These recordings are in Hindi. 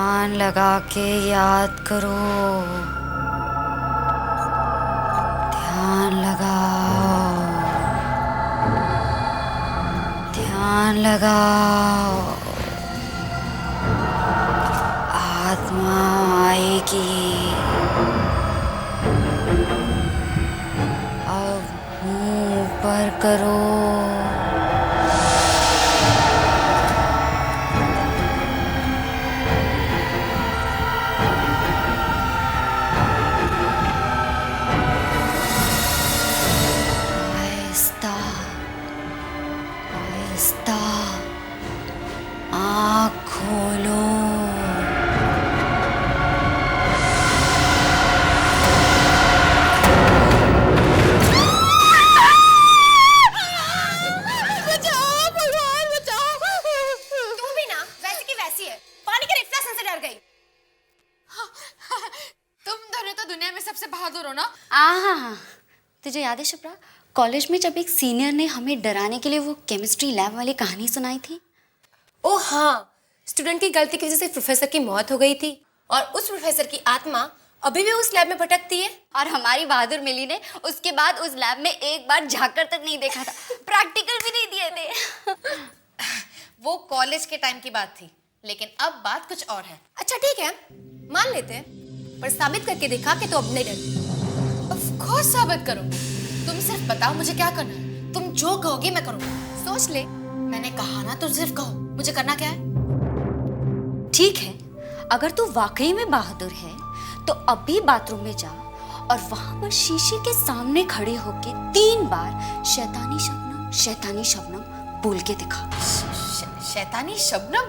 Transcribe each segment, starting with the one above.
ध्यान लगा के याद करो। ध्यान लगाओ, ध्यान लगाओ। आत्मा आएगी। अब मुंह ऊपर करो। आहिस्ता आहिस्ता आँख खोलो। बचाओ भगवान बचाओ। तू भी ना वैसे की वैसी है, पानी के रिफ्लेक्शन से डर गई। तुम दोनों तो दुनिया में सबसे बहादुर हो ना। हाँ, तुझे याद है शुभ्रा, कॉलेज में जब एक सीनियर ने हमें डराने के लिए वो केमिस्ट्री लैब वाली कहानी सुनाई थी। ओ हाँ, स्टूडेंट की गलती की वजह से प्रोफेसर की मौत हो गई थी और उस प्रोफेसर की आत्मा अभी भी उस लैब में भटकती है। और हमारी बहादुर मिली ने उसके बाद उस लैब में एक बार झांककर तक नहीं देखा था, प्रैक्टिकल भी नहीं दिए थे। वो कॉलेज के टाइम की बात थी, लेकिन अब बात कुछ और है। अच्छा ठीक है, मान लेते हैं, पर साबित करके दिखा कि तू अब नहीं डरती। ऑफ कोर्स साबित करो। तुम सिर्फ बताओ मुझे क्या करना है। तुम जो कहोगे मैं करूँगा। सोच ले, मैंने कहा ना, तुम सिर्फ कहो मुझे करना क्या है। ठीक है, अगर तू वाकई में बहादुर है तो अभी बाथरूम में जा और वहां पर शीशे के सामने खड़े होके 3 बार शैतानी शबनम बोल के दिखा। शैतानी शबनम।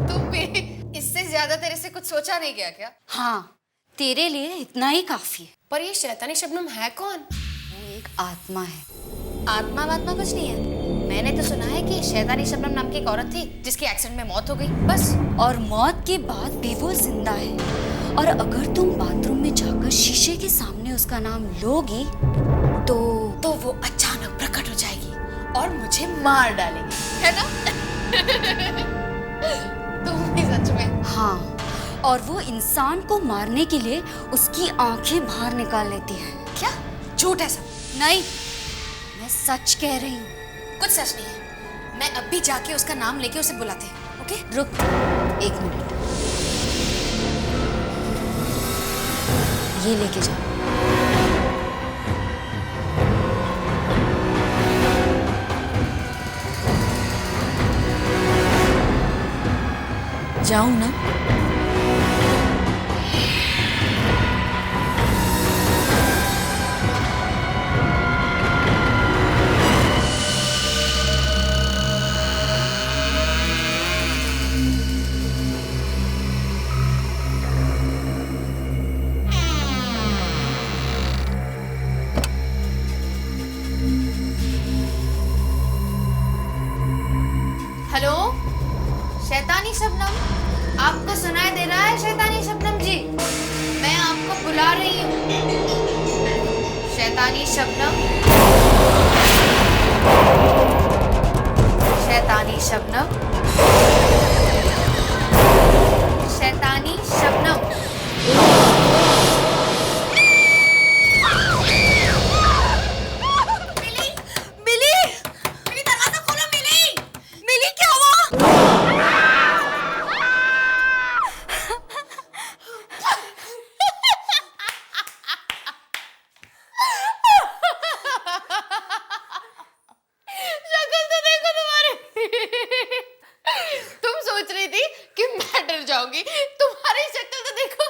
तुम भी इससे ज्यादा तेरे से कुछ सोचा नहीं गया क्या? हाँ, तेरे लिए इतना ही काफी है। पर ये शैतानी शबनम है कौन? वो एक आत्मा है। आत्मा वात्मा कुछ नहीं है। मैंने तो सुना है कि शैतानी शबनम नाम की एक औरत थी जिसकी एक्सीडेंट में मौत हो गई, बस। और मौत के बाद भी वो जिंदा है। और अगर तुम बाथरूम में जाकर शीशे के सामने उसका नाम लोगी तो वो अचानक प्रकट हो जाएगी और मुझे मार डालेगी, है ना? तुम भी सच में। हाँ, और वो इंसान को मारने के लिए उसकी आंखें बाहर निकाल लेती है। क्या झूठ है सब? नहीं, मैं सच कह रही हूँ। कुछ सच नहीं है। मैं अभी जाके उसका नाम लेके उसे बुलाते हैं। ओके रुक 1 मिनट, ये लेके जा। जाऊं ना? हेलो शैतानी शबनम, आपको सुनाई दे रहा है? शैतानी शबनम जी, मैं आपको बुला रही हूँ। शैतानी शबनम, शैतानी शबनम, शैतानी शबनम। जाओगी, तुम्हारी शक्ल तो देखो।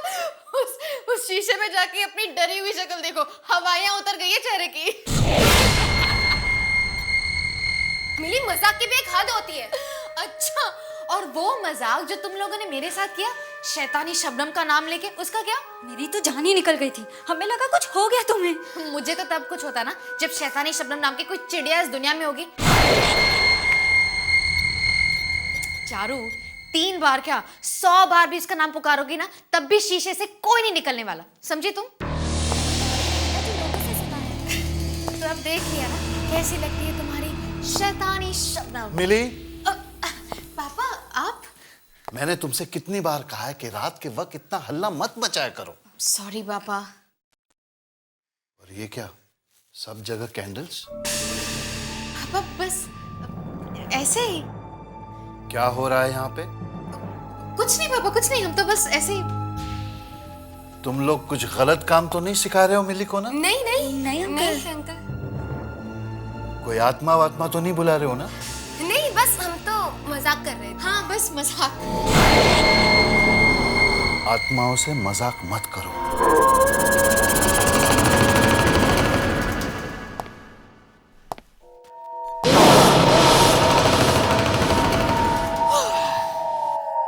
उस शीशे में जाके अपनी डरी हुई शक्ल देखो, हवाइयां उतर गई है चेहरे की। मिली, मजाक की भी एक हद होती है। अच्छा, और वो मजाक जो तुम लोगों ने मेरे साथ किया शैतानी शबनम का नाम लेके, उसका क्या? मेरी तो जान ही निकल गई थी, हमें लगा कुछ हो गया तुम्हें। मुझे तो तब कुछ होता ना जब शैतानी शबनम नाम की कोई चिड़िया इस दुनिया में होगी। चारू, 3 बार क्या 100 बार भी इसका नाम पुकारोगी ना, तब भी शीशे से कोई नहीं निकलने वाला, समझी तुम? तो अब देख लिया ना कैसी लगती है तुम्हारी शैतानी शबनम। मिली? पापा आप? मैंने तुमसे कितनी बार कहा है कि रात के वक्त इतना हल्ला मत मचाया करो। सॉरी पापा। और ये क्या, सब जगह कैंडल्स? पापा बस ऐसे ही। क्या हो रहा है यहाँ पे? कुछ नहीं पापा, कुछ नहीं, हम तो बस ऐसे ही। तुम लोग कुछ गलत काम तो नहीं सिखा रहे हो मिली को ना? नहीं नहीं नहीं अंकल। नहीं अंकल, कोई आत्मा वात्मा तो नहीं बुला रहे हो ना? नहीं बस हम तो मजाक कर रहे थे। हाँ बस मजाक। आत्माओं से मजाक मत करो।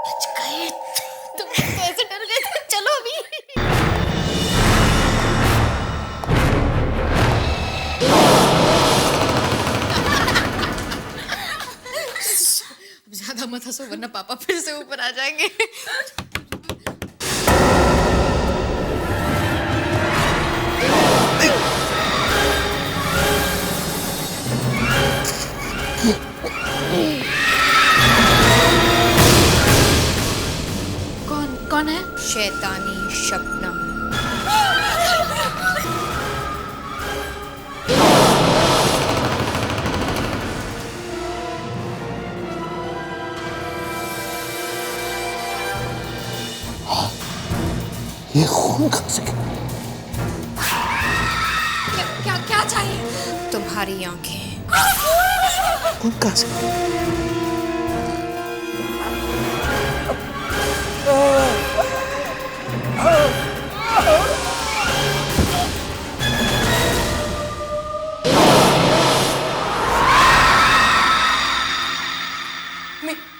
बच गए। तुम तो ऐसे डर गए थे। चलो अभी। अब ज्यादा मत हंसो वरना पापा फिर से ऊपर आ जाएंगे। कौन है? शैतानी शबनम। ये खून कहाँ से? क्या क्या चाहिए? तुम्हारी आंखें। खून कहाँ से?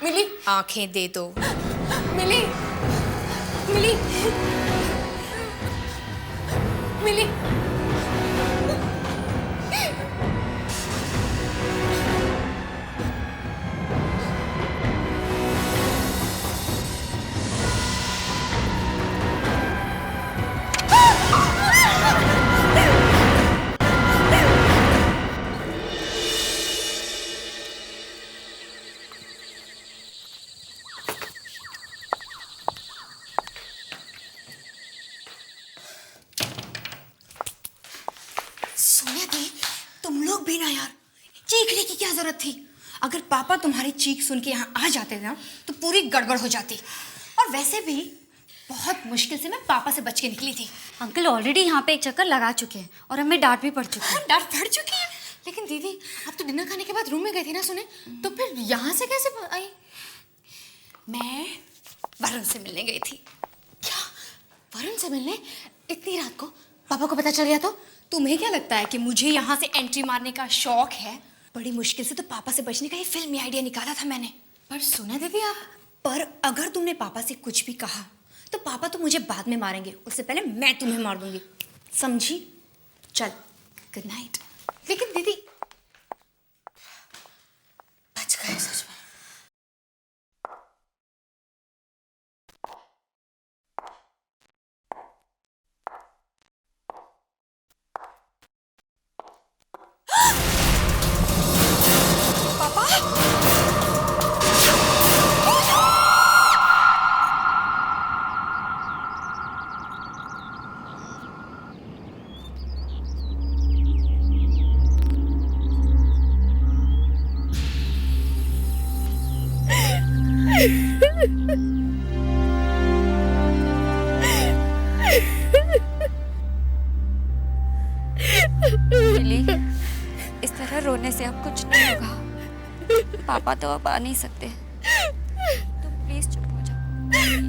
मिली, आंखें दे दो। मिली मिली मिली। सोनिया दी, तुम लोग भी ना यार, चीखने की क्या जरूरत थी? अगर पापा तुम्हारी चीख सुन के यहाँ आ जाते ना तो पूरी गड़बड़ हो जाती। और वैसे भी बहुत मुश्किल से मैं पापा से बच के निकली थी। अंकल ऑलरेडी यहाँ पे एक चक्कर लगा चुके हैं और हमें डांट भी पड़ चुकी है। डर पड़ चुकी है। लेकिन दीदी आप तो डिनर खाने के बाद रूम में गई थी ना सुने, तो फिर यहाँ से कैसे आई? मैं वरुण से मिलने गई थी। क्या वरुण से मिलने इतनी रात को? पापा को पता चल गया तो? तुम्हें क्या लगता है कि मुझे यहाँ से एंट्री मारने का शौक है? बड़ी मुश्किल से तो पापा से बचने का ये फिल्मी आइडिया निकाला था मैंने। पर सुना दीदी आप, पर अगर तुमने पापा से कुछ भी कहा तो पापा तो मुझे बाद में मारेंगे, उससे पहले मैं तुम्हें मार दूंगी, समझी? चल, गुड नाइट। लेकिन दीदी बच गए सच में। मिली, इस तरह रोने से अब कुछ नहीं होगा। पापा तो अब आ नहीं सकते। तुम प्लीज चुप हो जाओ, प्लीज।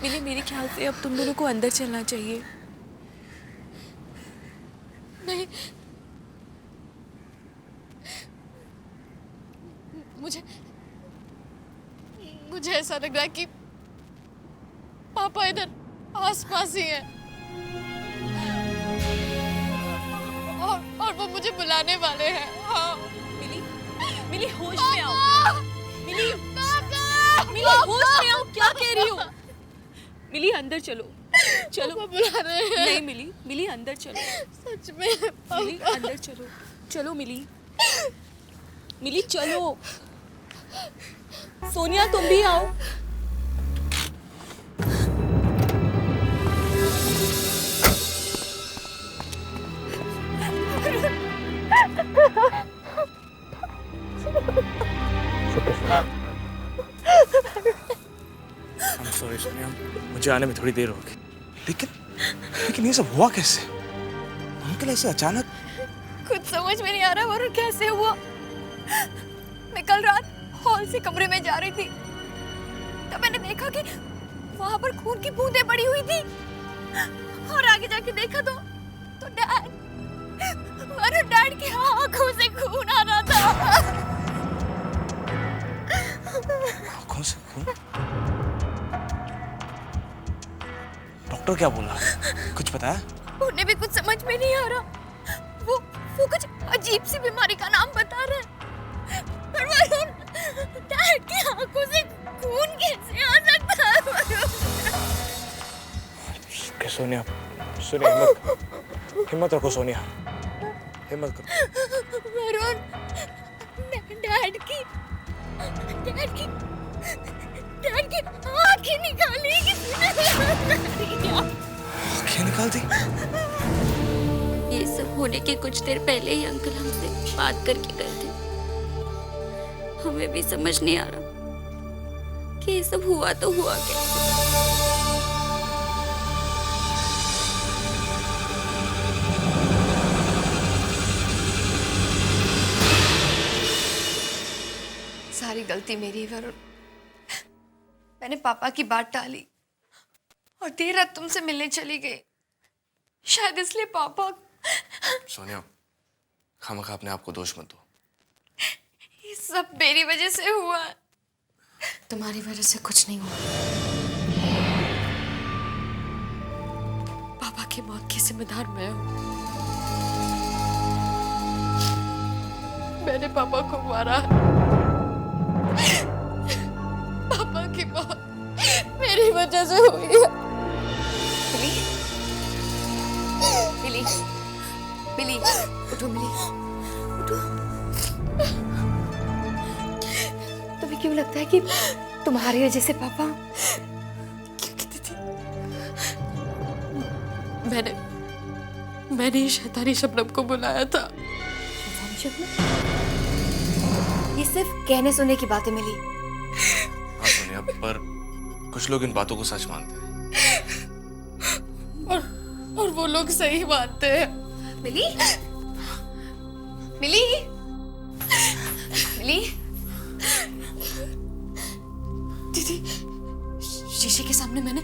मिली, मेरे ख्याल से अब तुम दोनों को अंदर चलना चाहिए। नहीं, मुझे ऐसा लग रहा है कि पापा इधर आसपास ही हैं और वो मुझे बुलाने वाले हैं। हाँ। मिली, मिली होश में आओ। मिली, मिली होश में आओ, क्या कह रही हो? मिली अंदर चलो। चलो बुला रहे हैं। नहीं मिली, मिली अंदर चलो। सच में मिली अंदर चलो, चलो मिली, मिली चलो। सोनिया तुम भी आओ। I'm sorry सोनिया, मुझे आने में थोड़ी देर हो गई। लेकिन ये सब हुआ कैसे? अंकल ऐसे अचानक? कुछ समझ में नहीं आ रहा वरुण कैसे हुआ। मैं कल रात हॉल से कमरे में जा रही थी तब मैंने देखा कि वहां पर खून की बूंदें पड़ी हुई थी और आगे जाके देखा तो डैड की आंखों से खून आ रहा था। आंखों से खून? डॉक्टर क्या बोला? कुछ बताया? उन्हें भी कुछ समझ में नहीं आ रहा। वो कुछ अजीब सी बीमारी का नाम बता रहा है। पर वरुण, डैड की आंखों से खून कैसे आ सकता है वरुण? सोनिया, हिम्मत रखो सोनिया, हिम्मत करो। वरुण, डैड की आंखें निकाली किसने? आंखें निकाल दी? ये सब होने के कुछ देर पहले ही अंकल हमसे बात करके गए थे। हमें भी समझ नहीं आ रहा कि ये सब हुआ तो हुआ कैसे। सारी गलती मेरी है वरुण। मैंने पापा की बात टाली और देर रात तुमसे मिलने चली गई। शायद इसलिए पापा। सोनिया, खामखा अपने आप को दोष मत दो। ये सब मेरी वजह से हुआ। तुम्हारी वजह से कुछ नहीं हुआ। पापा की मौत की जिम्मेदार मैं हूं। मैंने पापा को मारा। पापा की मौत मेरी वजह से हुई है। मिली, मिली, उठो मिली, उठो। तुम्हें क्यों लगता है कि तुम्हारी वजह से पापा? मैंने शैतानी शबनम को बुलाया था। ये सिर्फ कहने सुनने की बातें मिली। हाँ सोनिया, पर कुछ लोग इन बातों को सच मानते हैं। और वो लोग सही मानते हैं। मिली, मिली, मिली। दीदी, शीशे के सामने मैंने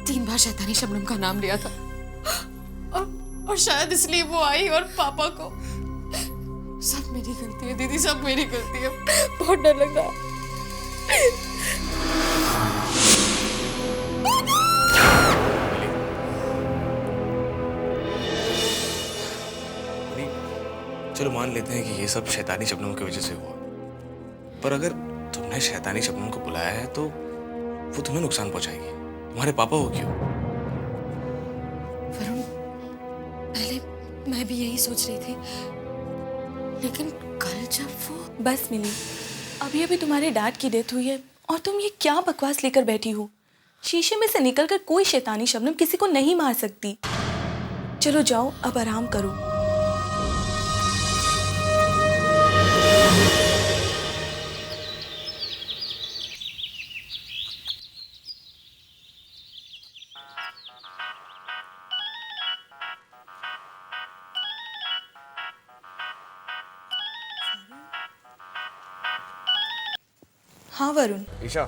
3 बार शैतानी शबनम का नाम लिया था और शायद इसलिए वो आई और पापा को। सब मेरी गलती है दीदी, सब मेरी गलती है। बहुत डर लग रहा है। चलो मान लेते हैं कि ये सब शैतानी शबनम की वजह से हुआ, पर अगर तुमने शैतानी शबनम को बुलाया है तो वो तुम्हें नुकसान पहुंचाएगी। तुम्हारे पापा हो क्यों? वरुण, पहले मैं भी यही सोच रही थी, लेकिन कल जब वो। बस मिली, अभी अभी तुम्हारे डैड की डेथ हुई है और तुम ये क्या बकवास लेकर बैठी हो? शीशे में से निकलकर कोई शैतानी शबनम किसी को नहीं मार सकती। चलो जाओ, अब आराम करो। हाँ वरुण, ईशा,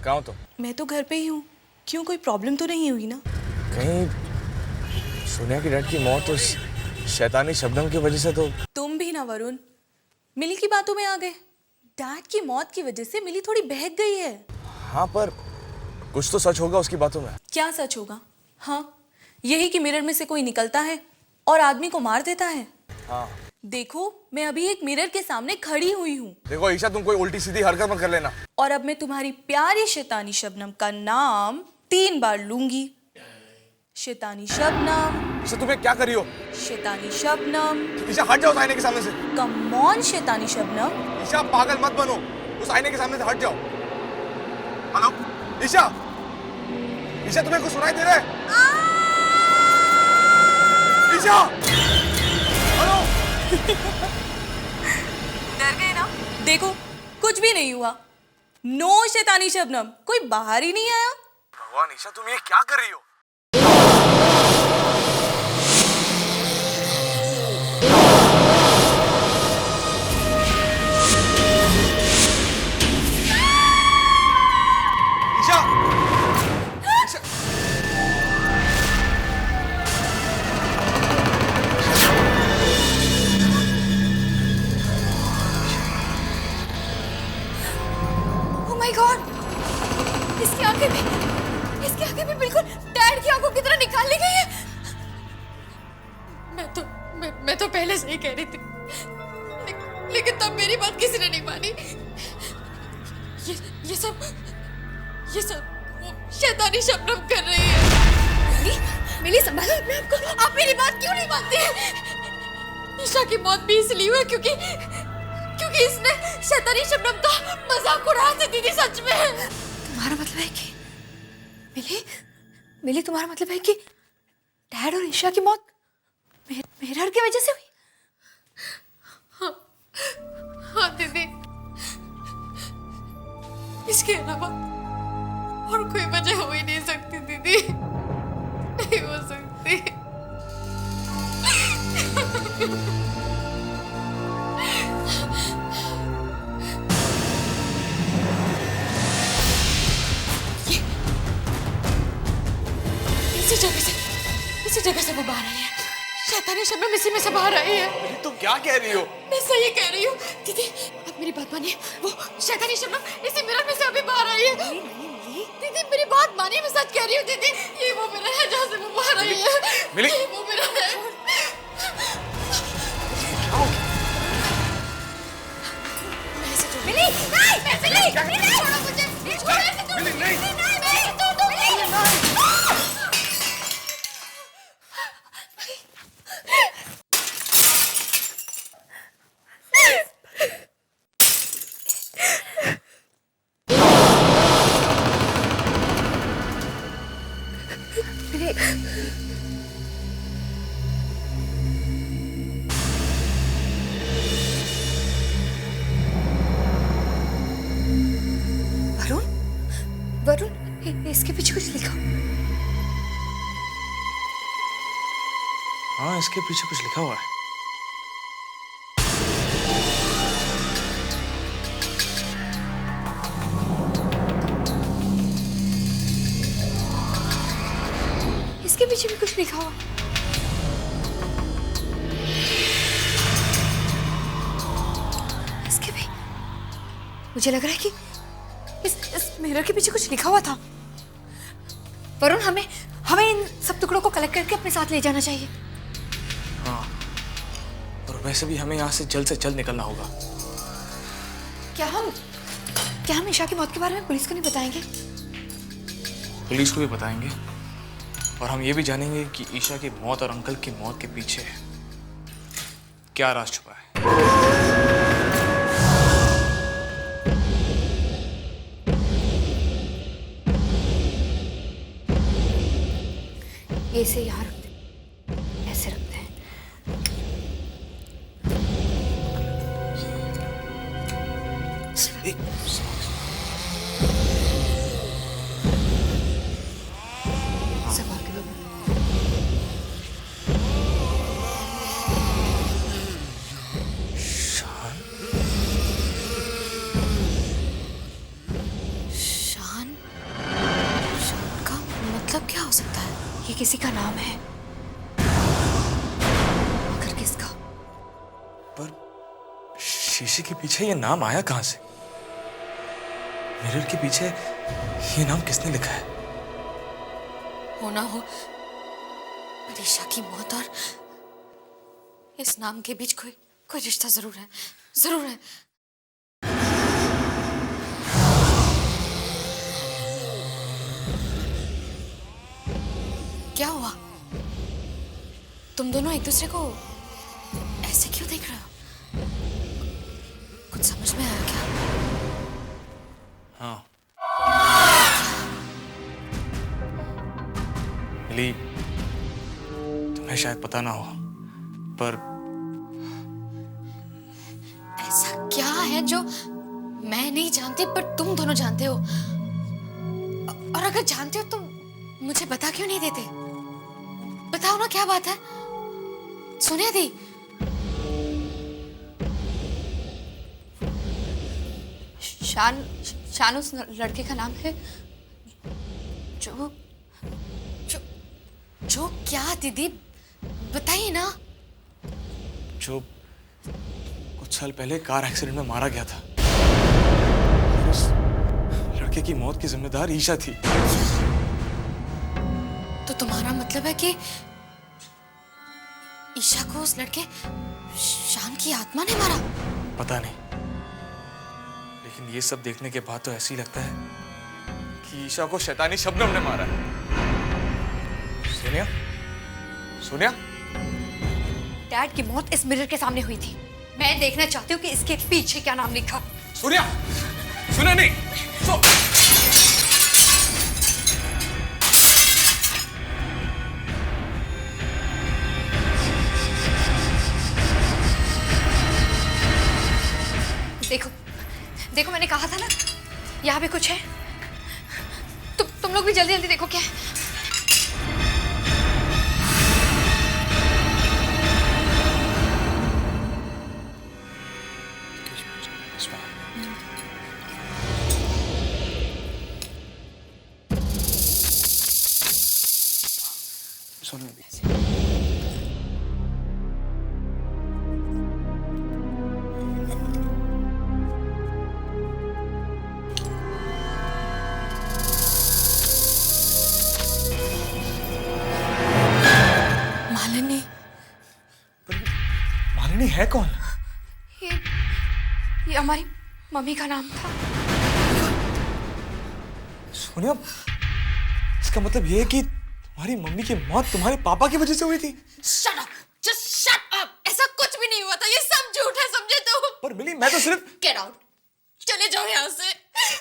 कहाँ हो तुम? मैं तो घर पे ही हूँ। क्यों, कोई प्रॉब्लम तो नहीं हुई ना? कहीं सोनिया की डैड की मौत उस शैतानी शबनम की वजह से तो? तुम भी ना वरुण, मिली की बातों में आ गए। डैड की मौत की वजह से मिली थोड़ी बहक गई है। हाँ, पर कुछ तो सच होगा उसकी बातों में। क्या सच होगा? हाँ, यही कि मिरर में से कोई निकलता है और आदमी को मार देता है। हाँ। देखो, मैं अभी एक मिरर के सामने खड़ी हुई हूँ। देखो ईशा, तुम कोई उल्टी सीधी हरकत मत कर लेना। और अब मैं तुम्हारी प्यारी शैतानी शबनम का नाम 3 बार लूंगी। शैतानी शबनम, ईशा तुम्हें क्या कर रही हो? शैतानी शबनम, ईशा हट जाओ उस आईने के सामने से। कम ऑन शैतानी शबनम। ईशा पागल मत बनो, उस आईने के सामने से हट जाओ। हेलो ईशा, ईशा तुम्हें कुछ सुनाई दे रहा है? ईशा, हेलो। डर गए ना? देखो कुछ भी नहीं हुआ। नो शैतानी शबनम, कोई बाहर ही नहीं आया। भगवान ईशा, तुम ये क्या कर रही हो? Isha, Isha, oh my God, इसकी आंखें भी बिल्कुल डैड की आंखों की तरह निकाल ली गई है। मैं तो पहले से ही कह रही थी, लेकिन तब मेरी बात किसी ने नहीं मानी। ये सब वो शैतानी शबनम कर रही है। मिली संभालो अपने आप को, आप मेरी बात क्यों नहीं मानती हैं? ईशा की मौत भी इसलिए हुई क्योंकि इसने शैतानी शबनम का मजाक उड़ाया था दीदी। सच में तुम्हारा मतलब है कि मिली तुम्हारा मतलब है कि डैड और ईशा की मौत मेहर की वजह से हुई? हाँ दीदी, इसके अलावा और कोई वजह हो ही नहीं सकती दीदी, नहीं हो सकती। इसी जगह से वो बाहर आई है। शैतानी शबनम इसी में से बाहर आई है। तुम क्या कह रही हो? मैं सही कह रही हूँ दीदी, अब मेरी बात मानिए। वो शैतानी शबनम इसी मिरर में से अभी बाहर आई है। दीदी मेरी बात मानिए, मैं सच कह रही हूँ दीदी। ये वो मिरर है जहाँ से वो बाहर आई है। मिली? ये वो मिरर है। मिली नहीं, मिली नहीं, छोड़ो मुझे, छोड़ो, ऐसे छोड़ो। मिली नहीं, मिली, छोड़ दो, मिली। वरुण, इसके पीछे कुछ लिखा। हाँ, इसके पीछे कुछ लिखा हुआ है। इसके पीछे भी कुछ लिखा हुआ। इसके भी मुझे लग रहा है कि इस मिरर के पीछे कुछ लिखा हुआ था। वरुण, हमें इन सब टुकड़ों को कलेक्ट करके अपने साथ ले जाना चाहिए। हाँ, और वैसे भी हमें यहाँ से जल्द निकलना होगा। क्या हम ईशा की मौत के बारे में पुलिस को नहीं बताएंगे? पुलिस को भी बताएंगे, और हम ये भी जानेंगे कि ईशा की मौत और अंकल की मौत के पीछे क्या राज छुपा है। ये इसे यहाँ रखते हैं, ऐसे रखते हैं। संभाल के लो। शान का मतलब क्या हो सकता है? ये किसी का नाम है, मगर किसका? पर शीशे के पीछे ये नाम आया कहां से? मिरर के पीछे ये नाम किसने लिखा है? होना हो ईशा की मौत और इस नाम के बीच कोई रिश्ता जरूर है, जरूर है। क्या हुआ? तुम दोनों एक दूसरे को ऐसे क्यों देख रहे हो? कुछ समझ में आया क्या? हाँ मिली, तुम्हें शायद पता ना हो, पर ऐसा क्या है जो मैं नहीं जानती पर तुम दोनों जानते हो? और अगर जानते हो तो मुझे बता क्यों नहीं देते? बताओ ना, क्या बात है? सोनिया दी, शान उस लड़के का नाम है जो जो क्या दीदी, बताइए ना। जो कुछ साल पहले कार एक्सीडेंट में मारा गया था, उस लड़के की मौत की जिम्मेदार ईशा थी। तो तुम्हारा मतलब है कि ईशा को उस लड़के शान की आत्मा ने मारा? पता नहीं, लेकिन ये सब देखने के बाद तो ऐसे ही लगता है कि ईशा को शैतानी शबनम ने मारा है। सोनिया, सोनिया, डैड की मौत इस मिरर के सामने हुई थी। मैं देखना चाहती हूँ कि इसके पीछे क्या नाम लिखा। सोनिया, सुना नहीं? देखो देखो, मैंने कहा था ना, यहाँ पे कुछ है। तुम लोग भी जल्दी जल्दी देखो क्या है। मालिनी, मालिनी है कौन? ये हमारी मम्मी का नाम था। सोनिया, इसका मतलब ये है कि तुम्हारी मम्मी की मौत तुम्हारे पापा की वजह से हुई थी? Shut up, just shut up. ऐसा कुछ भी नहीं हुआ था, ये सब झूठ है, समझे तुम? पर मिली, मैं तो सिर्फ... गेट आउट, चले जाओ यहाँ से।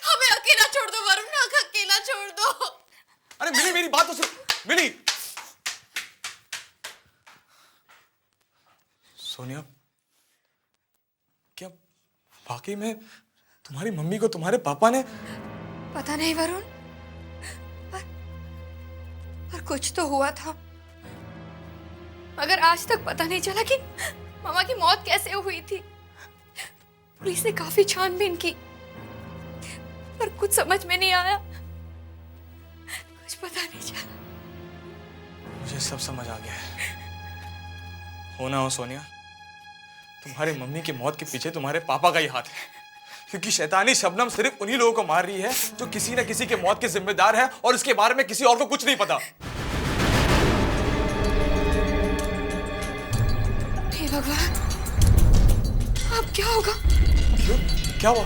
हमें अकेला छोड़ दो वरुण, अकेला छोड़ दो। अरे मिली, मेरी बात तो सुन। मिली, सोनिया, क्या वाकई में तुम्हारी मम्मी को तुम्हारे पापा ने... पता नहीं वरुण, पर कुछ तो हुआ था। मगर आज तक पता नहीं चला कि मामा की मौत कैसे हुई थी। पुलिस ने काफी छानबीन की, पर कुछ समझ में नहीं आया, कुछ पता नहीं चला। मुझे सब समझ आ गया है। हो ना हो सोनिया, तुम्हारी मम्मी की मौत के पीछे तुम्हारे पापा का ही हाथ है, क्योंकि शैतानी शबनम सिर्फ उन्हीं लोगों को मार रही है जो किसी न किसी के मौत के जिम्मेदार है, और इसके बारे में किसी और को कुछ नहीं पता। हे भगवान, अब क्या होगा? क्यों? क्या हुआ?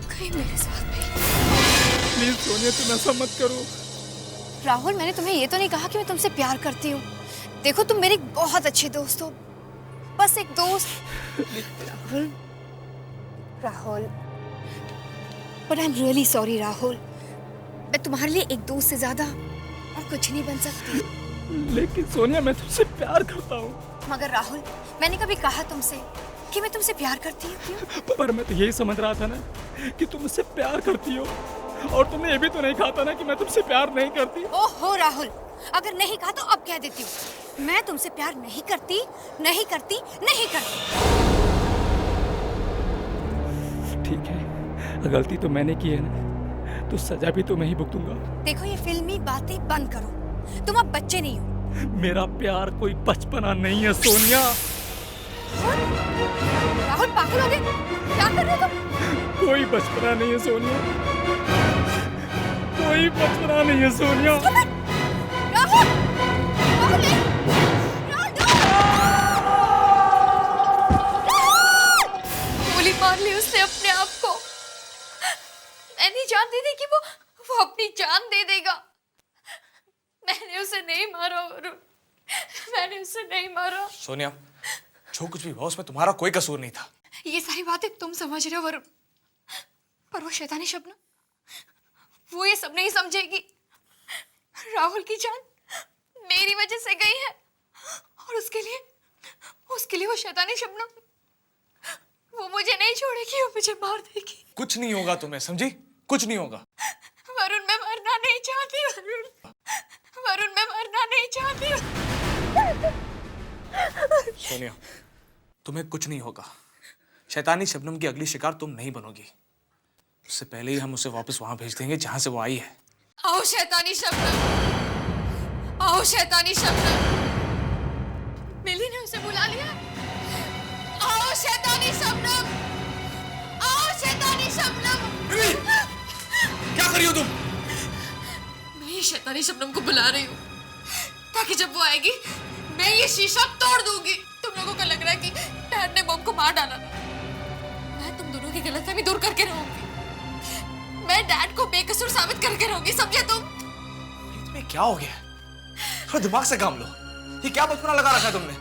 कहीं मेरे साथ भी। प्लीज सोनिया, तुम ऐसा मत करो। राहुल, मैंने तुम्हें ये तो नहीं कहा कि मैं तुमसे प्यार करती हूँ। देखो, तुम मेरे बहुत अच्छे दोस्त हो, बस एक दोस्त। Rahul, Rahul, but I am really sorry Rahul. मैं तुम्हारे लिए एक दोस्त से ज्यादा और कुछ नहीं बन सकती। लेकिन सोनिया, मैं तुमसे प्यार करता हूँ। मगर राहुल, मैंने कभी कहा तुमसे कि मैं तुमसे प्यार करती हूँ? क्यों? पर मैं तो यही समझ रहा था ना कि तुम मुझसे प्यार करती हो, और तुमने ये भी तो नहीं कहा था ना कि मैं तुमसे प्यार नहीं करती। ओहो राहुल, अगर नहीं कहा तो अब कह देती हूँ, मैं तुमसे प्यार नहीं करती, नहीं करती, नहीं करती। ठीक है, गलती तो मैंने की है ना, तो सजा भी तो मैं ही भुगतूंगा। देखो, ये फिल्मी बातें बंद करो, तुम अब बच्चे नहीं हो। मेरा प्यार कोई बचपना नहीं है सोनिया। राहुल, पागल हो गए? क्या कर रहे हो तुम? कोई बचपना नहीं है सोनिया, कोई बचपना नहीं है सोनिया। राहुल, राहुल, गोली मार ली उसने अपने आप को। नहीं जानती थी कि वो अपनी जान दे देगा। मैंने उसे नहीं मारा वरुण, मैंने उसे नहीं मारा। सोनिया, जो कुछ भी हुआ उसमें तुम्हारा कोई कसूर नहीं था। ये सारी बातें तुम समझ रहे हो वरुण, पर वो शैतानी शबनम, वो ये सब नहीं समझेगी। राहुल की जान मेरी वजह से गई है और उसके लिए वो शैतानी शबनम, वो मुझे नहीं छोड़ेगी, वो मुझे मार देगी। कुछ नहीं होगा तुम्हें, समझी? कुछ नहीं होगा। वरुण मैं मरना नहीं चाहती, वरुण मैं मरना नहीं चाहती। सोनिया, तुम्हें कुछ नहीं होगा। शैतानी शबनम की अगली शिकार तुम नहीं बनोगी। उससे पहले ही हम उसे वापस वहां भेज देंगे जहां से वो आई है। आओ शैतानी शबनम, आओ शैतानी शबनम। मिली ने उसे बुला लिया। आओ शैतानी शबनम, आओ शैतानी शबनम। क्या कर रही हो तुम? मैं ये शैतानी शबनम को बुला रही हूँ ताकि जब वो आएगी मैं ये शीशा तोड़ दूंगी। तुम लोगों को लग रहा है कि डैड ने बॉम को मार डाला ना? मैं तुम दोनों की गलतफहमी दूर करके रहूंगी। मैं डैड को बेकसूर साबित करके रहूंगी, समझे तुम? तुम्हें क्या हो गया? थोड़ा दिमाग से काम लो। ये क्या बचपना लगा रखा है तुमने?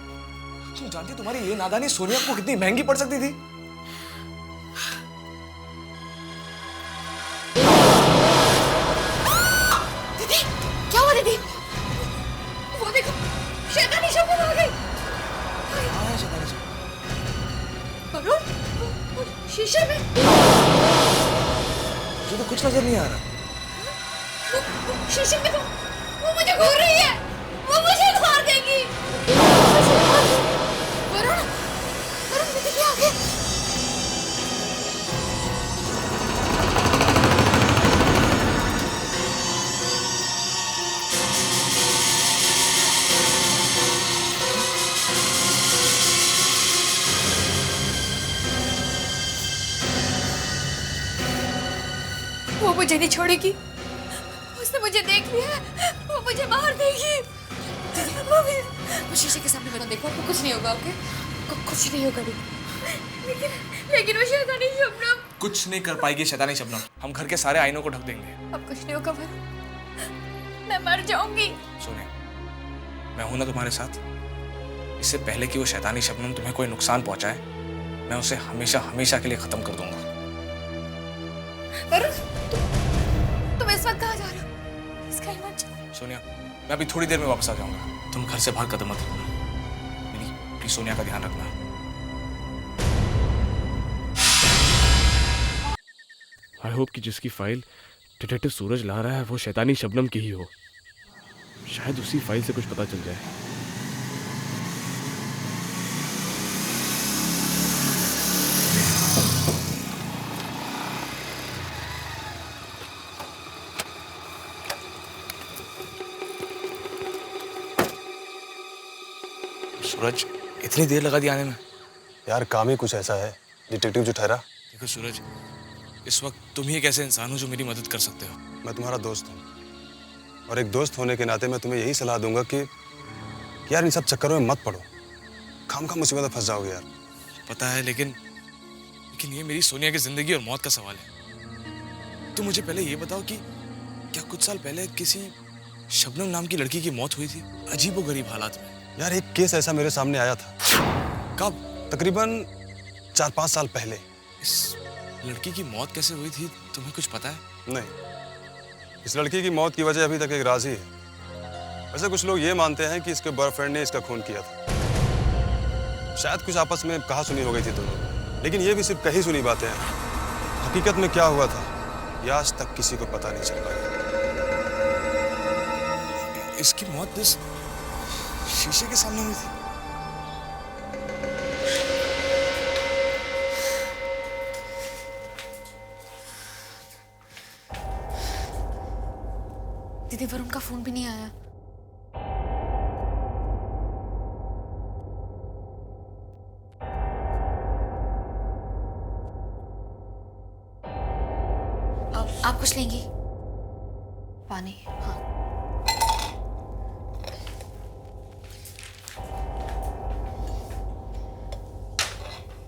तुम जानती तुम्हारी ये नादानी सोनिया को कितनी महंगी पड़ सकती थी? दीदी, क्या हुआ दीदी? वो देखो, शैतानी शबनम आ गई। वरुण, वो शीशे में मुझे तो कुछ नजर नहीं आ रहा। वो शीशे में वो मुझे घूर रही है, वो मुझे मार देगी। वरुण, वरुण दीदी क्या आ गया? वो मुझे नहीं छोड़ेगी, उसने मुझे देख लिया, वो मुझे मार देगी। वो शीशे के सामने बना, देखो आपको कुछ नहीं होगा, ओके? कुछ नहीं होगा लेकिन वो शैतानी शबनम कुछ नहीं कर पाएगी शैतानी शबनम। हम घर के सारे आईनों को ढक देंगे। अब कुछ नहीं होगा वरुण, मैं मर जाऊंगी। सोनिया, मैं हूं ना तुम्हारे साथ। इससे पहले कि वो शैतानी शबनम तुम्हें कोई नुकसान पहुंचाए, मैं उसे हमेशा हमेशा के लिए खत्म कर दूंगा। वरुण, तुम इस वक्त कहाँ जा रहे हो? इसका ही मत जाओ। सोनिया, मैं अभी थोड़ी देर में वापस आ जाऊंगा। तुम घर से बाहर कदम मत रखना। प्लीज सोनिया का ध्यान रखना। आई होप कि जिसकी फाइल डिटेक्टिव सूरज ला रहा है वो शैतानी शबनम की ही हो। शायद उसी फाइल से कुछ पता चल जाए। सूरज, इतनी देर लगा दी आने में? यार काम ही कुछ ऐसा है, डिटेक्टिव जो ठहरा। देखो सूरज, इस वक्त तुम ही एक ऐसे इंसान हो जो मेरी मदद कर सकते हो। मैं तुम्हारा दोस्त हूँ और एक दोस्त होने के नाते मैं तुम्हें यही सलाह दूंगा कि यार इन सब चक्करों में मत पड़ो। खामखा मुसीबत में फंस जाओगे यार। पता है, लेकिन ये मेरी सोनिया की जिंदगी और मौत का सवाल है। तुम मुझे पहले ये बताओ कि क्या कुछ साल पहले किसी शबनम नाम की लड़की की मौत हुई थी अजीबोगरीब हालात में? यार एक केस ऐसा मेरे सामने आया था। कब? तकरीबन 4-5 साल पहले। इस लड़की की मौत कैसे हुई थी, तुम्हें कुछ पता है? नहीं, इस लड़की की मौत की वजह अभी तक एक राज ही है। वैसे कुछ लोग ये मानते हैं कि इसके बॉयफ्रेंड ने इसका खून किया था। शायद कुछ आपस में कहा सुनी हो गई थी दोनों, लेकिन ये भी सिर्फ कही सुनी बातें हैं। हकीकत में क्या हुआ था ये आज तक किसी को पता नहीं चल पाया। इसकी मौत इस शीशे के सामने हुई थी। दीदी, वरुण का फोन भी नहीं आया। आप कुछ लेंगी? पानी? हाँ।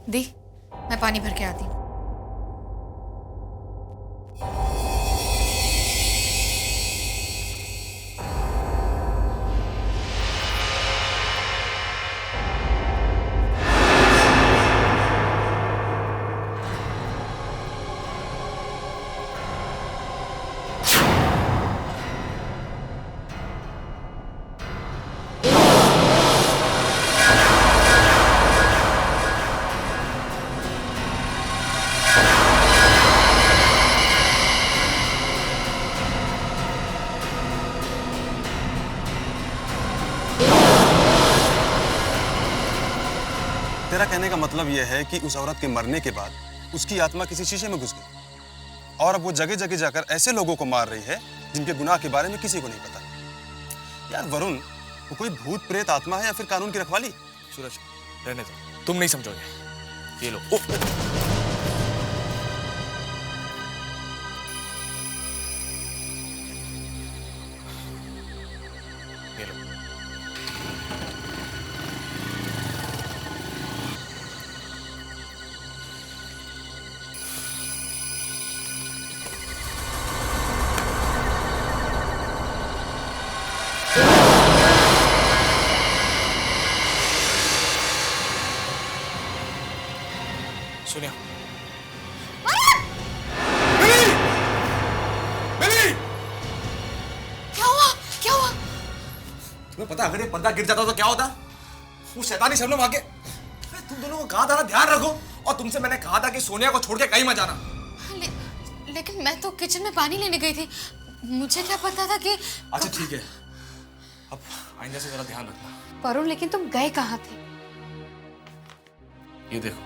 दी, मैं पानी भर के आती हूँ। मेरा कहने का मतलब यह है कि उस औरत के मरने के बाद उसकी आत्मा किसी शीशे में घुस गई और अब वो जगह जगह जाकर ऐसे लोगों को मार रही है जिनके गुनाह के बारे में किसी को नहीं पता। यार वरुण, वो कोई भूत प्रेत आत्मा है या फिर कानून की रखवाली? सूरज, रहने दो, तुम नहीं समझोगे। ये लो। ये लो। सोनिया। क्या हुआ? क्या हुआ? तुम्हें पता अगर ये पर्दा गिर जाता तो क्या होता? वो शैतानी शबनम आके तुम दोनों को कहा था ना ध्यान रखो, और तुमसे मैंने कहा था कि सोनिया को छोड़ के कहीं मत जाना। लेकिन मैं तो किचन में पानी लेने गई थी, मुझे क्या पता था कि। अच्छा ठीक है, अब आइंदा से जरा ध्यान रखना। वरुण, लेकिन तुम गए कहाँ थे? ये देखो,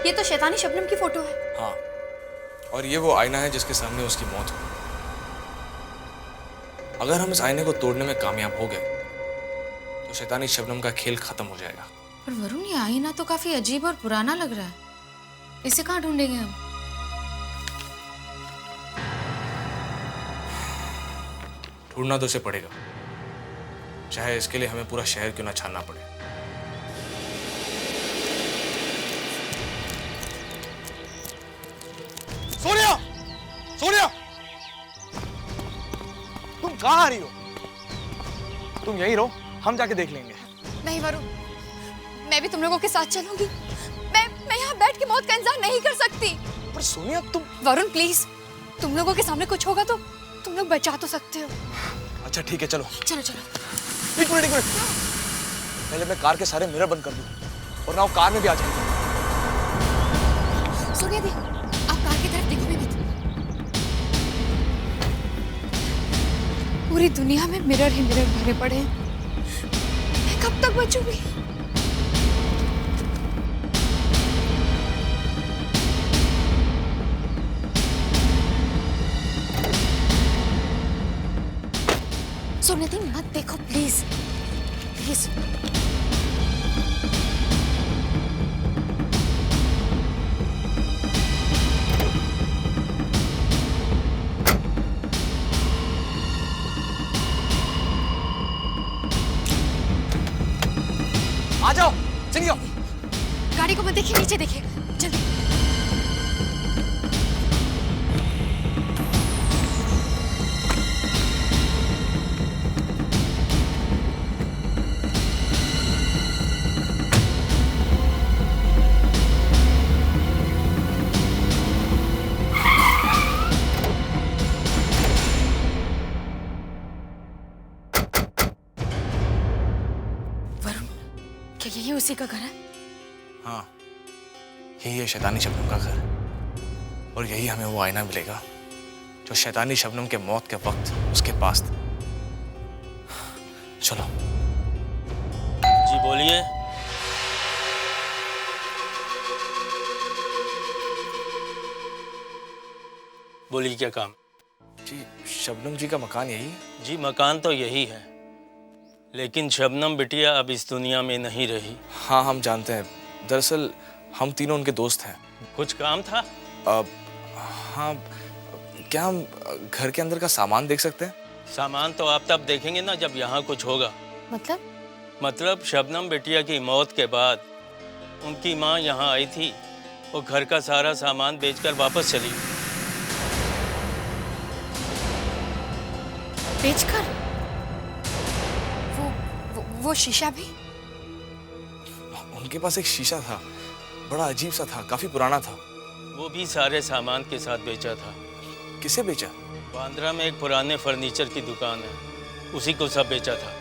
ये तो शैतानी शबनम की फोटो है। हाँ, और ये वो आईना है जिसके सामने उसकी मौत हुई। अगर हम इस आईने को तोड़ने में कामयाब हो गए तो शैतानी शबनम का खेल खत्म हो जाएगा। पर वरुण, ये आईना तो काफी अजीब और पुराना लग रहा है, इसे कहाँ ढूंढेंगे हम? ढूंढना तो उसे पड़ेगा, चाहे इसके लिए हमें पूरा शहर क्यों ना छानना पड़े। सोनिया! सोनिया! तुम कहाँ आ रही हो? तुम यहीं रहो, हम जाके देख लेंगे। नहीं वरुण, मैं भी तुम लोगों के साथ चलूंगी। मैं यहाँ बैठ के मौत का इंतजार नहीं कर सकती। पर सोनिया तुम। वरुण प्लीज, तुम लोगों के सामने कुछ होगा तो तुम लोग बचा तो सकते हो। अच्छा ठीक है, चलो। चलो चलो। एक मिनट। पहले मैं कार के सारे मिरर बंद कर दूं, और ना वो कार में भी आ जाएगी। सोनिया दी, आप कार की तरफ देखो भी मत। पूरी दुनिया में मिरर ही मिरर भरे पड़े हैं, मैं कब तक बचूंगी? सोनिया दी, मत देखो प्लीज प्लीज। आ जाओ, चलिए। गाड़ी को मत देखिए, नीचे देखिए, जल्दी। वरुण, क्या यही उसी का घर है? हाँ, यही है शैतानी शबनम का घर, और यही हमें वो आईना मिलेगा जो शैतानी शबनम के मौत के वक्त उसके पास था। चलो। जी बोलिए। बोलिए, क्या काम? जी, शबनम जी का मकान यही है? जी मकान तो यही है, लेकिन शबनम बिटिया अब इस दुनिया में नहीं रही। हाँ, हम जानते हैं। दरअसल हम तीनों उनके दोस्त हैं। कुछ काम था? हाँ, क्या हम घर के अंदर का सामान देख सकते हैं? सामान तो आप तब देखेंगे ना जब यहाँ कुछ होगा। मतलब शबनम बिटिया की मौत के बाद उनकी माँ यहाँ आई थी, वो घर का सारा सामान बेचकर वापस चली। बेचकर? वो शीशा भी? उनके पास एक शीशा था, बड़ा अजीब सा था, काफी पुराना था। वो भी सारे सामान के साथ बेचा था। किसे बेचा? बांद्रा में एक पुराने फर्नीचर की दुकान है, उसी को सब बेचा था।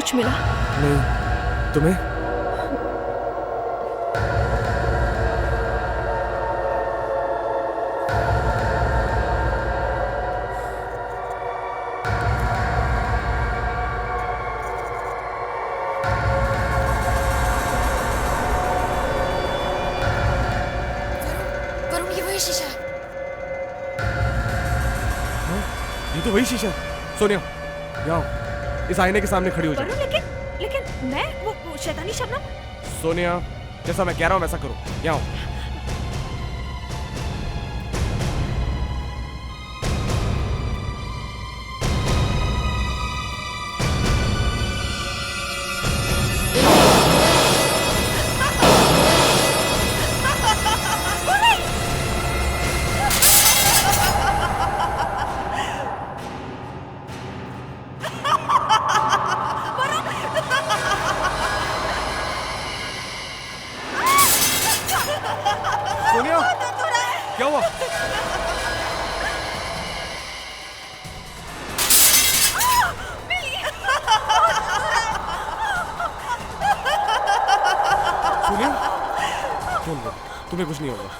कुछ मिला? नहीं, तुम्हें? वरुण, ये वही शीशा है। ये तो वही शीशा है। सोनिया, यहाँ आओ। इस आईने के सामने खड़ी हो जाओ। लेकिन मैं वो शैतानी शबनम। सोनिया, जैसा मैं कह रहा हूँ वैसा करो। यहाँ आओ। सोनिया, क्या हुआ? सोनिया, चलो, तुम्हें कुछ नहीं होगा।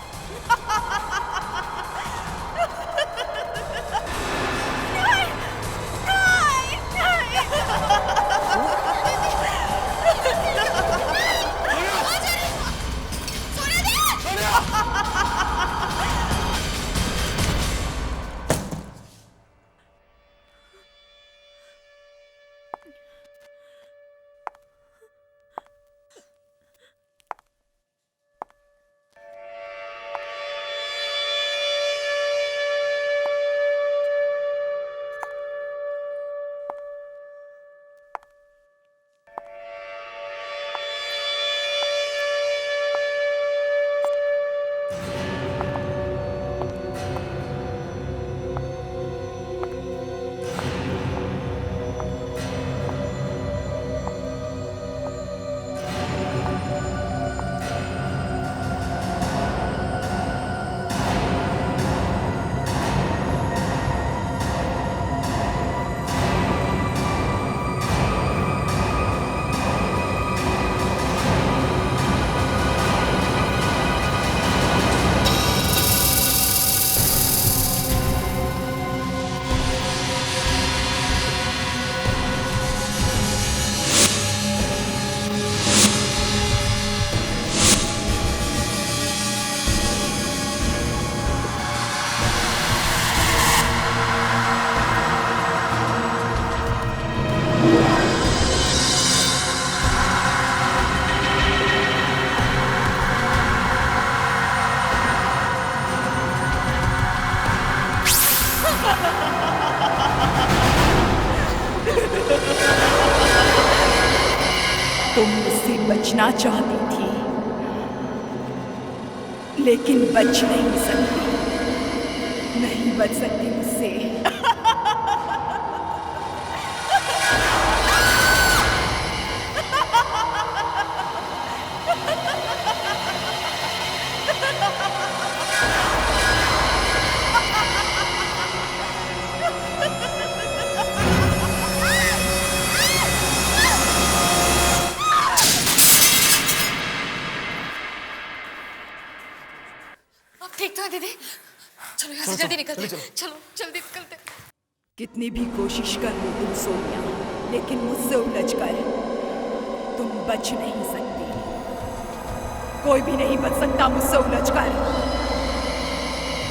तुम मुझसे बचना चाहती थी, लेकिन बच नहीं सकती, नहीं बच सकती मुझसे। ठीक तो है दीदी, चलो यहाँ से जल्दी निकलते, चलो जल्दी निकलते। कितनी भी कोशिश कर लो तुम सोनिया, लेकिन मुझसे उलझकर तुम बच नहीं सकती। कोई भी नहीं बच सकता मुझसे उलझकर,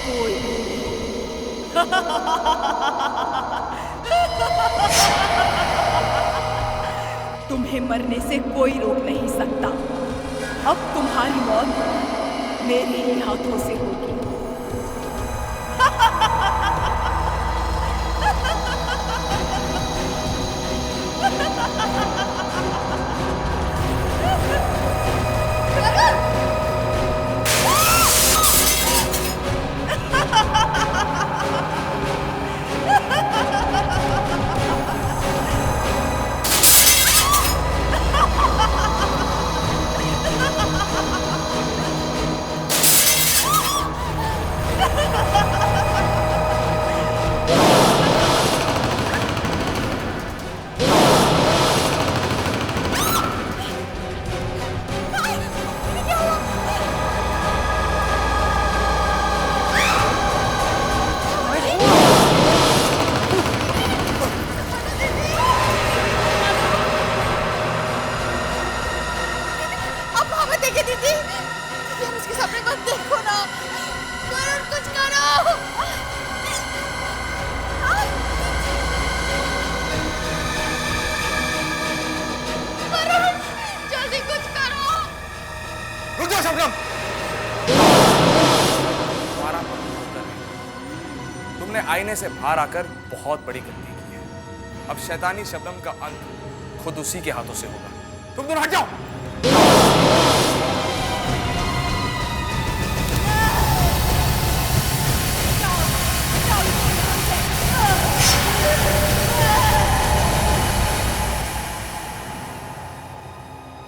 कोई भी। तुम्हें मरने से कोई रोक नहीं सकता। अब तुम्हारी मौत मेरे ही हाथों से होगी। अपने को देखो ना, वरुण कुछ करो। वरुण जल्दी कुछ करो। रुक जाओ शबनम। तुम्हारा उत्तर है। तुमने आईने से बाहर आकर बहुत बड़ी गलती की है। अब शैतानी शबनम का अंत खुद उसी के हाथों से होगा। तुम दोनों हट जाओ।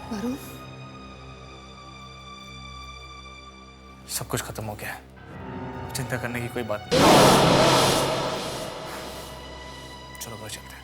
वरुण, सब कुछ खत्म हो गया है, चिंता करने की कोई बात नहीं। चलो घर चलते हैं।